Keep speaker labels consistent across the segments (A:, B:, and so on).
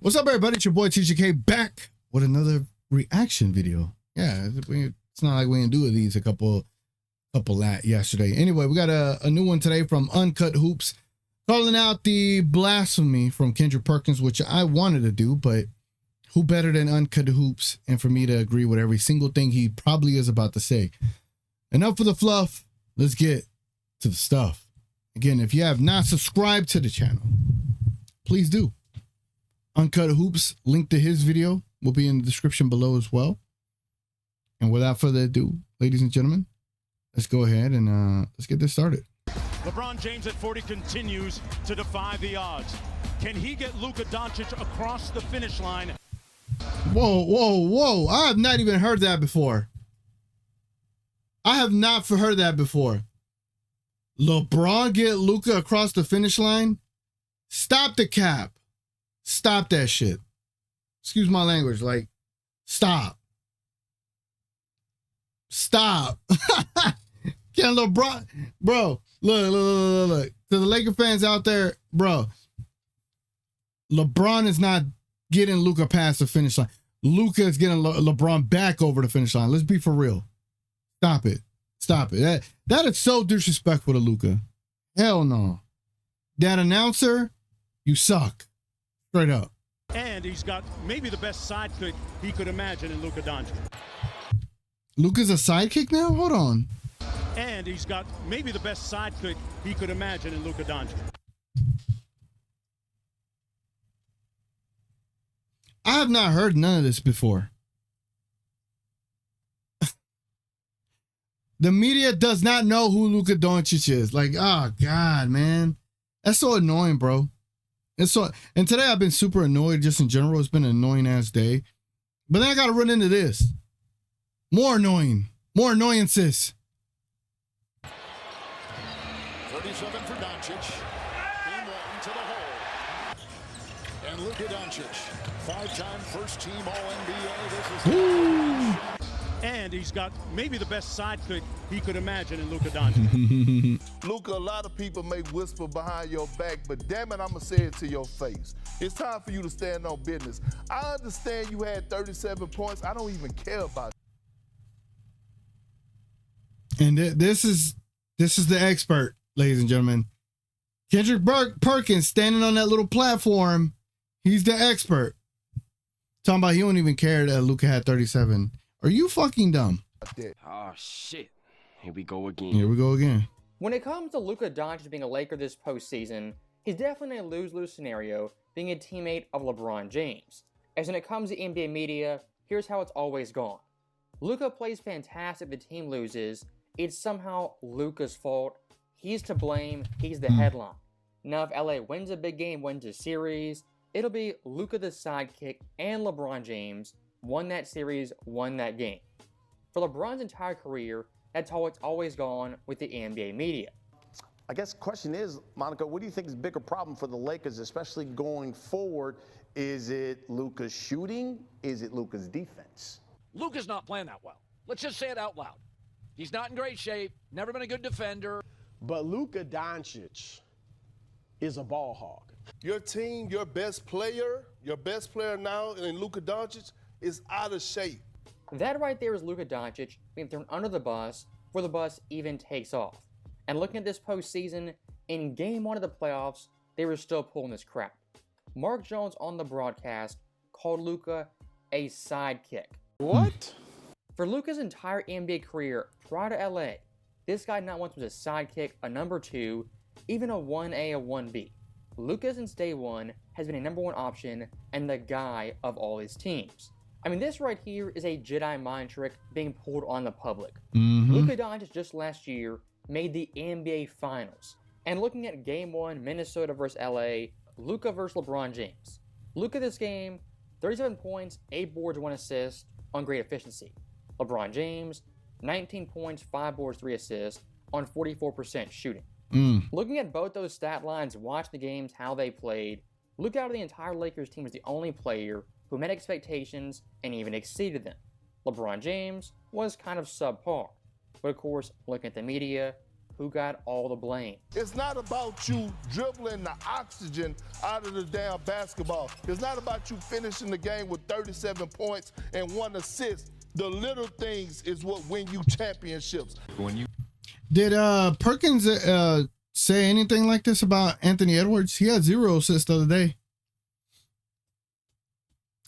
A: What's up, everybody? It's your boy TGK back with another reaction video. Yeah, it's not like we didn't do these a couple yesterday. Anyway, we got a new one today from Uncut Hoops, calling out the blasphemy from Kendrick Perkins, which I wanted to do, but who better than Uncut Hoops and for me to agree with every single thing he probably is about to say. Enough for the fluff. Let's get to the stuff. Again, if you have not subscribed to the channel, please do. Uncut Hoops, link to his video will be in the description below as well. And without further ado, ladies and gentlemen, let's go ahead and let's get this started.
B: LeBron James at 40 continues to defy the odds. Can he get Luka Doncic across the finish line?
A: Whoa, whoa, whoa. I have not even heard that before. I have not heard that before. LeBron get Luka across the finish line? Stop the cap. Stop that shit. Excuse my language. Like, stop. Stop. Can LeBron, bro, look. To the Laker fans out there, bro, LeBron is not getting Luka past the finish line. Luka is getting LeBron back over the finish line. Let's be for real. Stop it. Stop it. That is so disrespectful to Luka. Hell no. That announcer, you suck. Straight up.
B: And he's got maybe the best sidekick he could imagine in Luka Doncic.
A: Luka's a sidekick now? Hold on.
B: And he's got maybe the best sidekick he could imagine in Luka Doncic.
A: I have not heard none of this before. The media does not know who Luka Doncic is. Like, oh God, man. That's so annoying, bro. It's so, and today I've been super annoyed just in general. It's been an annoying ass day. But then I gotta run into this. More annoying. More annoyances.
C: 37 for Doncic. Game one to the hole. And Luka Doncic, 5-time first team All-NBA. This is
B: And he's got maybe the best sidekick he could imagine in Luka Doncic.
D: Luka, a lot of people may whisper behind your back, but damn it, I'm going to say it to your face. It's time for you to stand on business. I understand you had 37 points. I don't even care about it.
A: And this is the expert, ladies and gentlemen. Kendrick Perkins standing on that little platform. He's the expert. Talking about he don't even care that Luka had 37. Are you fucking dumb?
E: Oh shit. Here we go again.
A: Here we go again.
F: When it comes to Luka Doncic being a Laker this postseason, he's definitely in a lose-lose scenario being a teammate of LeBron James. As when it comes to NBA media, here's how it's always gone. Luka plays fantastic, the team loses. It's somehow Luka's fault. He's to blame. He's the headline. Now if LA wins a big game, wins a series, it'll be Luka the sidekick and LeBron James won that series, won that game. For LeBron's entire career, that's how it's always gone with the NBA media.
G: I guess the question is, Monica, what do you think is a bigger problem for the Lakers, especially going forward? Is it Luka's shooting? Is it Luka's defense?
H: Luka's not playing that well. Let's just say it out loud. He's not in great shape, never been a good defender.
I: But Luka Doncic is a ball hog.
D: Your team, your best player now in Luka Doncic is out of shape.
F: That right there is Luka Doncic being thrown under the bus before the bus even takes off. And looking at this postseason, in game one of the playoffs, they were still pulling this crap. Mark Jones on the broadcast called Luka a sidekick.
I: What?
F: For Luka's entire NBA career prior to LA, this guy not once was a sidekick, a number two, even a 1A, a 1B. Luka since day one has been a number one option and the guy of all his teams. I mean, this right here is a Jedi mind trick being pulled on the public. Luka Doncic just last year made the NBA Finals. And looking at game one, Minnesota versus LA, Luka versus LeBron James. Luka this game, 37 points, 8 boards, 1 assist on great efficiency. LeBron James, 19 points, 5 boards, 3 assists on 44% shooting. Looking at both those stat lines, watch the games, how they played, Luka out of the entire Lakers team was the only player who met expectations and even exceeded them. LeBron James was kind of subpar. But of course, looking at the media, who got all the blame.
D: It's not about you dribbling the oxygen out of the damn basketball. It's not about you finishing the game with 37 points and 1 assist. The little things is what win you championships.
A: Did Perkins say anything like this about Anthony Edwards? He had 0 assists the other day.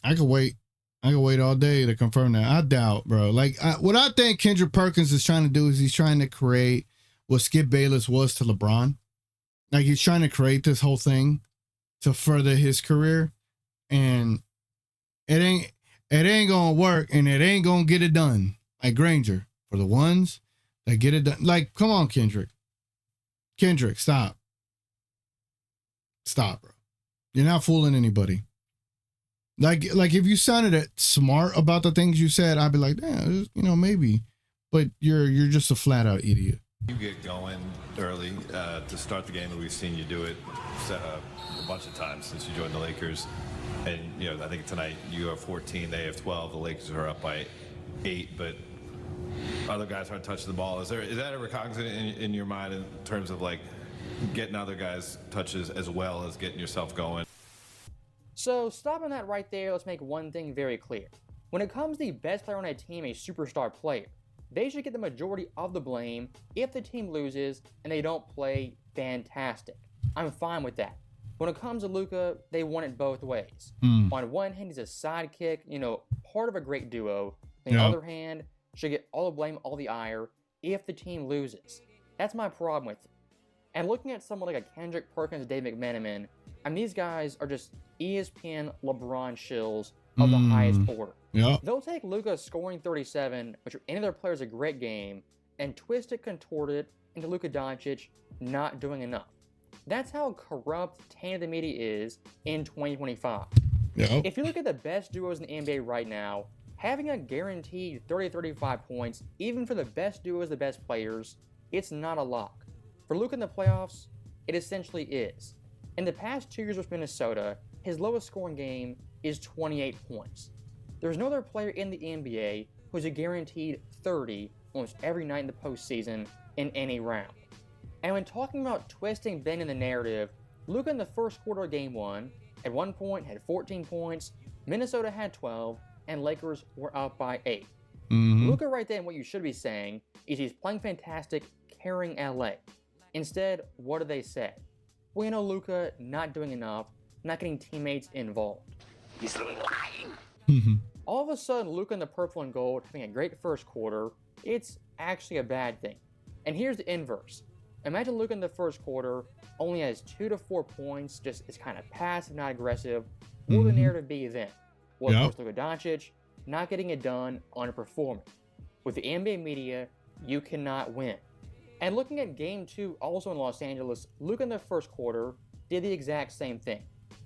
A: I could wait all day to confirm that. I doubt, bro. Like, what I think Kendrick Perkins is trying to do is he's trying to create what Skip Bayless was to LeBron. Like, he's trying to create this whole thing to further his career, and it ain't gonna work, and it ain't gonna get it done. Like Granger, for the ones that get it done. Like, come on, Kendrick. Kendrick, stop. Stop, bro. You're not fooling anybody. Like if you sounded it smart about the things you said, I'd be like, yeah, maybe. But you're just a flat out idiot.
J: You get going early to start the game, and we've seen you do it a bunch of times since you joined the Lakers. And I think tonight you have 14, they have 12. The Lakers are up by 8, but other guys aren't touching the ball. Is that ever cognizant in your mind in terms of like getting other guys touches as well as getting yourself going?
F: So stopping that right there, let's make one thing very clear. When it comes to the best player on a team, a superstar player, they should get the majority of the blame if the team loses and they don't play fantastic. I'm fine with that. When it comes to Luca, they want it both ways. On one hand, he's a sidekick, part of a great duo. On the other hand, should get all the blame, all the ire, if the team loses. That's my problem with it. And looking at someone like a Kendrick Perkins, Dave McMenamin, these guys are just ESPN LeBron shills of the highest order. They'll take Luca scoring 37, which for any other player is a great game, and twist it, contort it into Luka Doncic not doing enough. That's how corrupt, tainted the media is in 2025. If you look at the best duos in the NBA right now, having a guaranteed 30-35 points, even for the best duos, the best players, it's not a lock. For Luka in the playoffs, it essentially is. In the past 2 years with Minnesota, his lowest scoring game is 28 points. There's no other player in the NBA who's a guaranteed 30 almost every night in the postseason in any round. And when talking about twisting, bending the narrative, Luka in the first quarter of Game 1 at one point had 14 points, Minnesota had 12, and Lakers were up by 8. Luka right then, what you should be saying is he's playing fantastic, carrying LA. Instead, what do they say? Well, Luka not doing enough, not getting teammates involved.
K: He's lying.
F: All of a sudden, Luka in the purple and gold having a great first quarter, it's actually a bad thing. And here's the inverse. Imagine Luka in the first quarter only has 2 to 4 points, just is kind of passive, not aggressive. What will the narrative be then? Well, of course, Luka Doncic not getting it done, underperforming. With the NBA media, you cannot win. And looking at Game 2, also in Los Angeles, Luka in the first quarter did the exact same thing.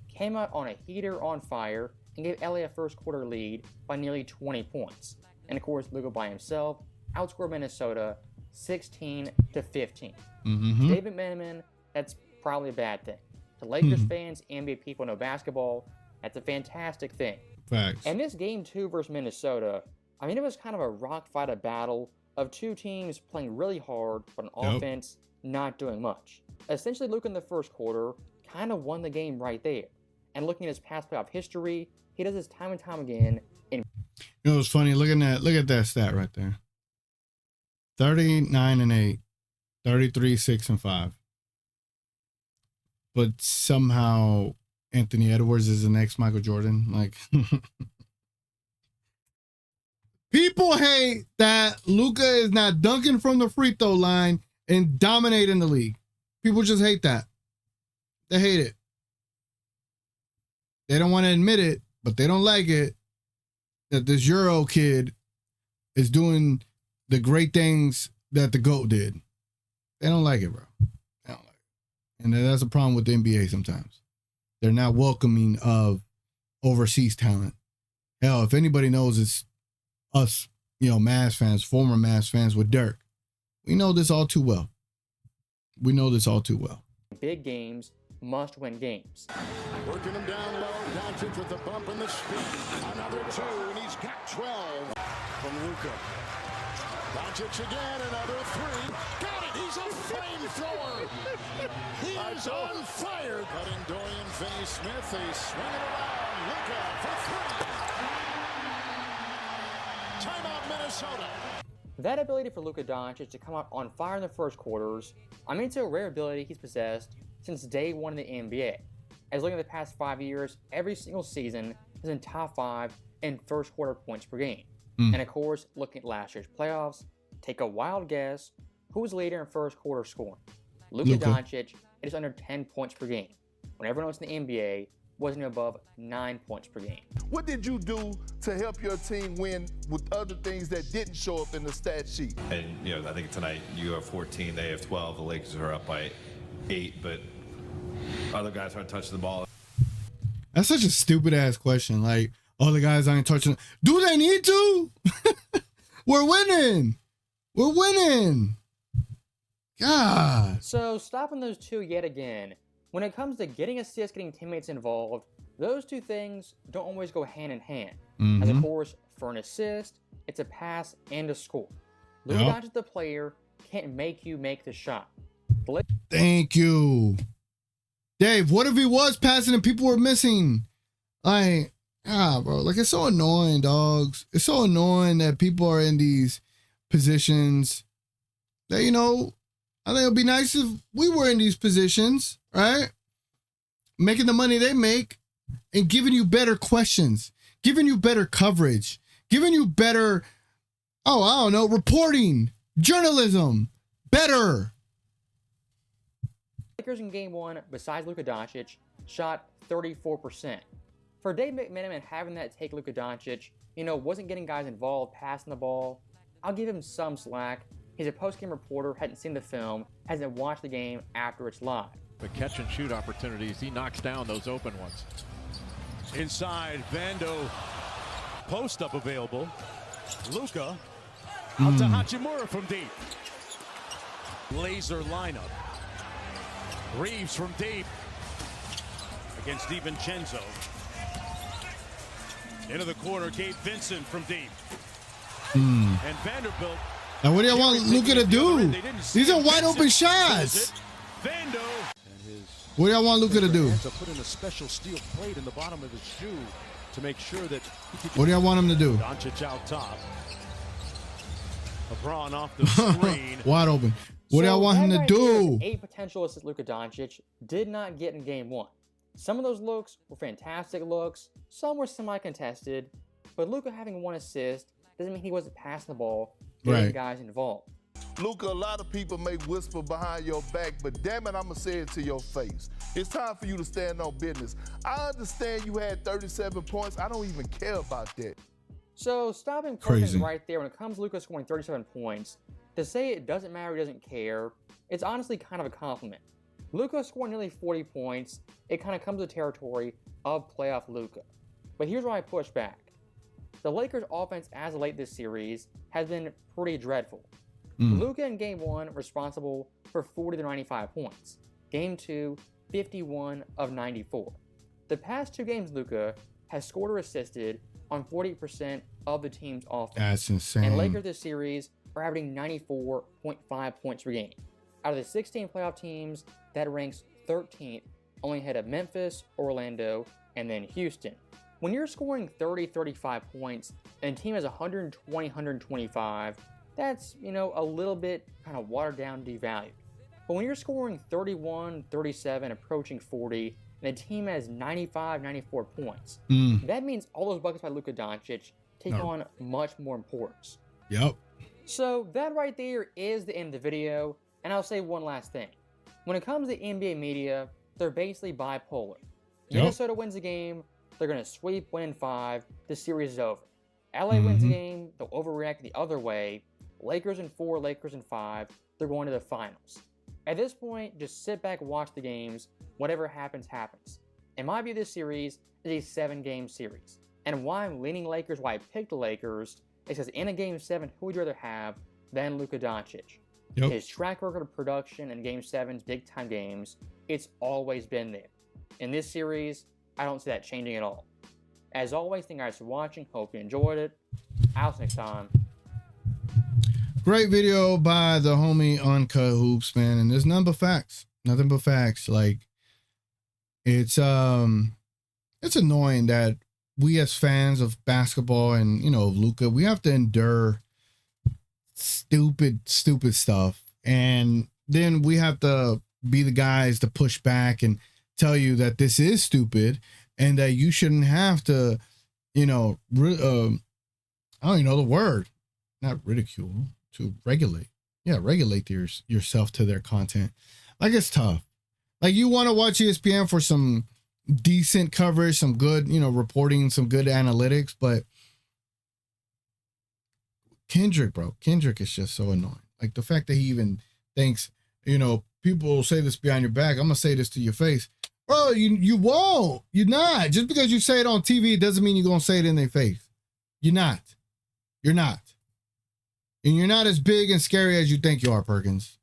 F: Came out on a heater on fire and gave LA a first quarter lead by nearly 20 points. And of course, Luka by himself outscored Minnesota 16 to 15. David McMenamin, that's probably a bad thing. To Lakers fans, NBA people know basketball, that's a fantastic thing.
A: Facts.
F: And this Game 2 versus Minnesota, it was kind of a rock fight, a battle of two teams playing really hard, but on offense, not doing much. Essentially, Luka in the first quarter kind of won the game right there. And looking at his past playoff history, he does this time and time again.
A: It's funny. Look at that stat right there. 39-8, 33-6-5. But somehow Anthony Edwards is the next Michael Jordan. Like, people hate that Luka is not dunking from the free throw line and dominating the league. People just hate that. They hate it. They don't want to admit it, but they don't like it that this Euro kid is doing the great things that the GOAT did. They don't like it, bro. They don't like it. And that's a problem with the NBA sometimes. They're not welcoming of overseas talent. Hell, if anybody knows, it's us, Mavs fans, former Mavs fans with Dirk. We know this all too well.
F: Big games, must-win games.
C: Working him down low, Doncic with the bump and the speed. Another 2, and he's got 12 from Luka. Doncic again, another three. Got it. He's a flamethrower. He is on fire. Cutting Dorian Finney-Smith. They swing it around. Luca for three. Timeout, Minnesota.
F: That ability for Luka Doncic to come out on fire in the first quarters, it's a rare ability he's possessed since day one in the NBA. As looking at the past 5 years, every single season is in top 5 in first quarter points per game. And of course, looking at last year's playoffs, take a wild guess, who was leader in first quarter scoring? Luka Doncic, it is under 10 points per game, when everyone else in the NBA wasn't above 9 points per game.
D: What did you do to help your team win with other things that didn't show up in the stat sheet?
J: And, I think tonight you have 14, they have 12. The Lakers are up by 8, but other guys aren't touching the ball.
A: That's such a stupid ass question. Like, oh, the guys aren't touching. Do they need to? We're winning. We're winning. God.
F: So stopping those two yet again, when it comes to getting assists, getting teammates involved, those two things don't always go hand in hand. As of course, for an assist, it's a pass and a score. Luka Doncic, the player, can't make you make the shot.
A: Thank you. Dave, what if he was passing and people were missing? Like, bro, like it's so annoying, dogs. It's so annoying that people are in these positions that, I think it would be nice if we were in these positions, right? Making the money they make and giving you better questions, giving you better coverage, giving you better, reporting, journalism, better.
F: Lakers in game 1, besides Luka Doncic, shot 34%. For Dave McMenamin having that take Luka Doncic, wasn't getting guys involved, passing the ball, I'll give him some slack. He's a post-game reporter, hadn't seen the film, hasn't watched the game after it's live.
B: The catch and shoot opportunities, he knocks down those open ones. Inside, Vando, post up available. Luka, out to Hachimura from deep. Laser lineup. Reeves from deep against DiVincenzo. Into the corner, Gabe Vincent from deep. And Vanderbilt.
A: Now, what do you want Luka to do? These are wide open shots. What do y'all want Luka to do?
B: Put in a special steel plate in the bottom of his shoe to make sure that
A: what do y'all want him to do?
B: Doncic out top. LeBron off the screen.
A: Wide open. What do y'all want him to do?
F: 8 potential assists Luka Doncic did not get in game 1. Some of those looks were fantastic looks. Some were semi-contested. But Luka having 1 assist doesn't mean he wasn't passing the ball, getting guys involved.
D: Luka, a lot of people may whisper behind your back, but damn it, I'm going to say it to your face. It's time for you to stand on business. I understand you had 37 points. I don't even care about that.
F: So stopping questions right there when it comes to Luka scoring 37 points, to say it doesn't matter, he doesn't care, it's honestly kind of a compliment. Luka scoring nearly 40 points, it kind of comes to the territory of playoff Luka. But here's why I push back. The Lakers' offense as of late this series has been pretty dreadful. Luka in game 1 responsible for 40 to 95 points. Game 2, 51 of 94. The past 2 games, Luka has scored or assisted on 40% of the team's offense.
A: That's insane.
F: And Lakers this series are averaging 94.5 points per game. Out of the 16 playoff teams, that ranks 13th, only ahead of Memphis, Orlando, and then Houston. When you're scoring 30, 35 points, and a team has 120, 125, that's, a little bit kind of watered down, devalued. But when you're scoring 31, 37, approaching 40, and a team has 95, 94 points, that means all those buckets by Luka Doncic take on much more importance.
A: Yep.
F: So that right there is the end of the video, and I'll say one last thing. When it comes to NBA media, they're basically bipolar. Minnesota wins a game, they're going to sweep, win in 5, the series is over. LA wins a game, they'll overreact the other way. Lakers in 4, Lakers in 5, they're going to the finals. At this point, just sit back and watch the games. Whatever happens, happens. In my view, this series is a 7-game series. And why I'm leaning Lakers, why I picked the Lakers, is because in a Game 7, who would you rather have than Luka Doncic?
A: Yep.
F: His track record of production in Game 7's big-time games, it's always been there. In this series, I don't see that changing at all. As always, thank you guys for watching. Hope you enjoyed it. I'll see you next time.
A: Great video by the homie Uncut Hoops, man. And there's nothing but facts. Nothing but facts. Like, it's annoying that we as fans of basketball and, you know, Luca, we have to endure stupid stuff. And then we have to be the guys to push back and tell you that this is stupid and that you shouldn't have to, you know, I don't even know the word, not ridicule, to regulate. Yeah, regulate yourself to their content. Like, it's tough. Like, you want to watch ESPN for some decent coverage, some good, you know, reporting, some good analytics, but Kendrick is just so annoying. Like, the fact that he even thinks, you know, people will say this behind your back. I'm gonna say this to your face, bro. You won't. You're not. Just because you say it on TV doesn't mean you're gonna say it in their face. You're not. And you're not as big and scary as you think you are, Perkins.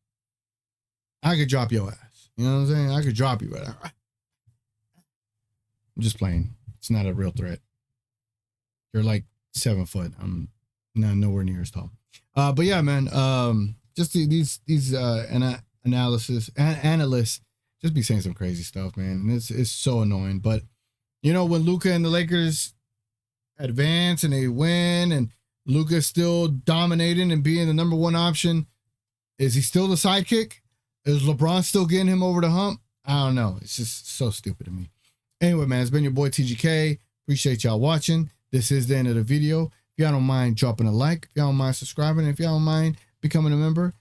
A: I could drop your ass. You know what I'm saying? I could drop you, but I'm just playing. It's not a real threat. You're like 7 foot. I'm not nowhere near as tall. But yeah, man. Just these analysts just be saying some crazy stuff, man. And it's so annoying. But you know, when Luca and the Lakers advance and they win, and Luca's still dominating and being the number one option, is he still the sidekick? Is LeBron still getting him over the hump? I don't know. It's just so stupid to me. Anyway, man, it's been your boy TGK. Appreciate y'all watching. This is the end of the video. If y'all don't mind dropping a like, if y'all don't mind subscribing, if y'all don't mind becoming a member,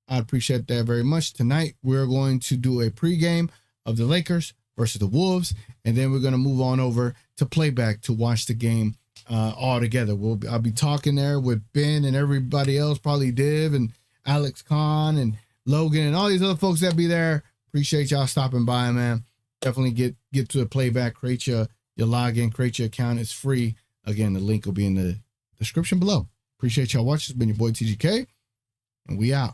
A: I'd appreciate that very much. Tonight, we're going to do a pregame of the Lakers versus the Wolves, and then we're going to move on over to playback to watch the game all together. I'll be talking there with Ben and everybody else, probably Div and Alex Khan and Logan and all these other folks that be there. Appreciate y'all stopping by, man. Definitely get to the playback, create your login, create your account. It's free. Again, the link will be in the description below. Appreciate y'all watching. It's been your boy TGK, and we out.